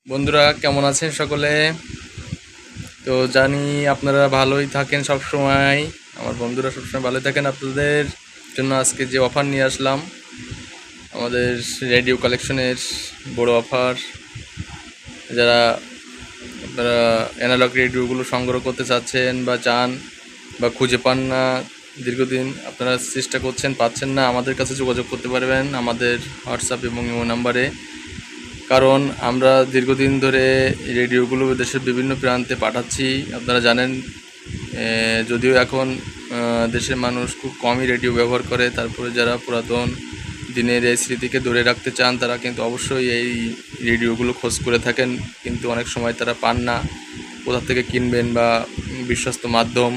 বন্ধুরা কেমন আছেন সকলে? তো জানি আপনারা ভালোই থাকেন সব সময়। আমার বন্ধুরা সবসময় ভালো থাকেন। আপনাদের জন্য আজকে যে অফার নিয়ে আসলাম, আমাদের রেডিও কালেকশনের বড় অফার। যারা আপনারা অ্যানালগ রেডিওগুলো সংগ্রহ করতে চাচ্ছেন বা চান বা খুঁজে পান না, দীর্ঘদিন আপনারা চেষ্টা করছেন পাচ্ছেন না, আমাদের কাছে যোগাযোগ করতে পারবেন আমাদের হোয়াটসঅ্যাপ এবং ইমো নাম্বারে। কারণ আমরা দীর্ঘদিন ধরে রেডিওগুলো দেশের বিভিন্ন প্রান্তে পাঠাচ্ছি। আপনারা জানেন, যদিও এখন দেশের মানুষ খুব কমই রেডিও ব্যবহার করে, তারপরে যারা পুরাতন দিনের এই স্মৃতিকে ধরে রাখতে চান তারা কিন্তু অবশ্যই এই রেডিওগুলো খোঁজ করে থাকেন, কিন্তু অনেক সময় তারা পান না। কোথা থেকে কিনবেন বা বিশ্বস্ত মাধ্যম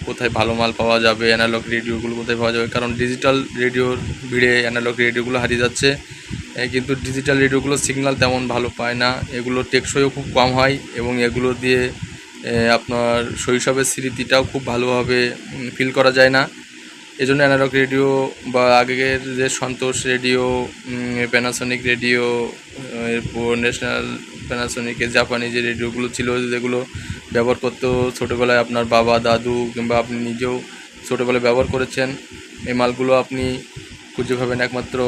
কোথায় ভালো মাল পাওয়া যাবে, অ্যানালগ রেডিওগুলো কোথায় পাওয়া যাবে, কারণ ডিজিটাল রেডিওর ভিড়ে অ্যানালগ রেডিওগুলো হারিয়ে যাচ্ছে। কিন্তু ডিজিটাল রেডিওগুলো সিগন্যাল তেমন ভালো পায় না, এগুলো টেকসইও খুব কম হয় এবং এগুলো দিয়ে আপনার শৈশবের স্মৃতিটাও খুব ভালোভাবে ফিল করা যায় না। এজন্য অ্যানালগ রেডিও বা আগের যে সন্তোষ রেডিও, প্যানাসোনিক রেডিও, এরপর ন্যাশনাল প্যানাসোনিকের জাপানি যে রেডিওগুলো ছিল, যেগুলো ব্যবহার করতো ছোটোবেলায় আপনার বাবা দাদু কিংবা আপনি নিজেও ছোটোবেলায় ব্যবহার করেছেন, এই মালগুলো আপনি খুঁজে পাবেন একমাত্র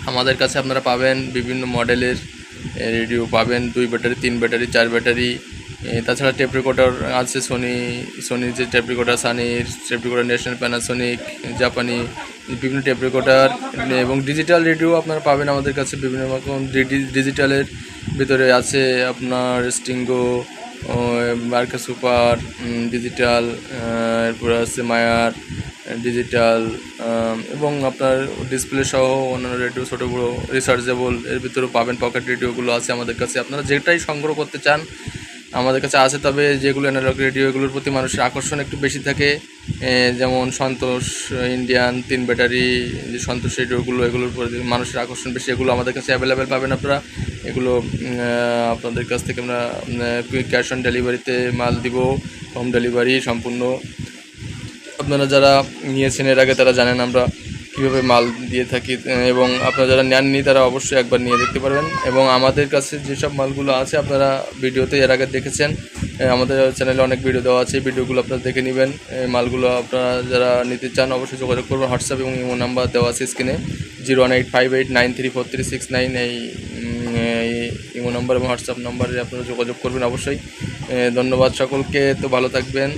আমাদের কাছে। আপনারা পাবেন বিভিন্ন মডেলের রেডিও পাবেন, 2 ব্যাটারি, 3 ব্যাটারি, 4 ব্যাটারি। তাছাড়া টেপ রেকর্ডার আছে, সোনির যে টেপ রেকর্ডার, সানির টেপ রেকর্ডার, ন্যাশনাল প্যানাসোনিক, জাপানি বিভিন্ন টেপ রেকর্ডার এবং ডিজিটাল রেডিও আপনারা পাবেন আমাদের কাছে। বিভিন্ন রকম ডিজিটালের ভিতরে আছে আপনার স্টিঙ্গো, মার্কা সুপার ডিজিটাল, এরপরে আছে মায়ার ডিজিটাল, এবং আপনার ডিসপ্লে সহ অন্যান্য রেডিও ছোটো বড়ো রিচার্জেবল এর ভিতরেও পাবেন। পকেট রেডিওগুলো আছে আমাদের কাছে, আপনারা যেটাই সংগ্রহ করতে চান আমাদের কাছে আছে। তবে যেগুলো অ্যানালগ রেডিও এগুলোর প্রতি মানুষের আকর্ষণ একটু বেশি থাকে, যেমন সন্তোষ ইন্ডিয়ান 3 ব্যাটারি যে সন্তোষ রেডিওগুলো, এগুলোর প্রতি মানুষের আকর্ষণ বেশি। এগুলো আমাদের কাছে অ্যাভেলেবেল পাবেন আপনারা। এগুলো আপনাদের কাছ থেকে আমরা ক্যাশ অন ডেলিভারিতে মাল দিব, হোম ডেলিভারি সম্পূর্ণ। আপনারা যারা নিয়েছেন এর আগে তারা জানেন আমরা কীভাবে মাল দিয়ে থাকি, এবং আপনারা যারা নেননি তারা অবশ্যই একবার নিয়ে দেখতে পারবেন। এবং আমাদের কাছে যেসব মালগুলো আছে আপনারা ভিডিওতে এর আগে দেখেছেন, আমাদের চ্যানেলে অনেক ভিডিও দেওয়া আছে, ভিডিওগুলো আপনারা দেখে নেবেন। মালগুলো আপনারা যারা নিতে চান অবশ্যই যোগাযোগ করবেন। হোয়াটসঅ্যাপ এবং ইমো নাম্বার দেওয়া আছে স্ক্রিনে, 01858934369, এই ইমো নাম্বার এবং হোয়াটসঅ্যাপ নাম্বারে আপনারা যোগাযোগ করবেন অবশ্যই। ধন্যবাদ সকলকে, তো ভালো থাকবেন।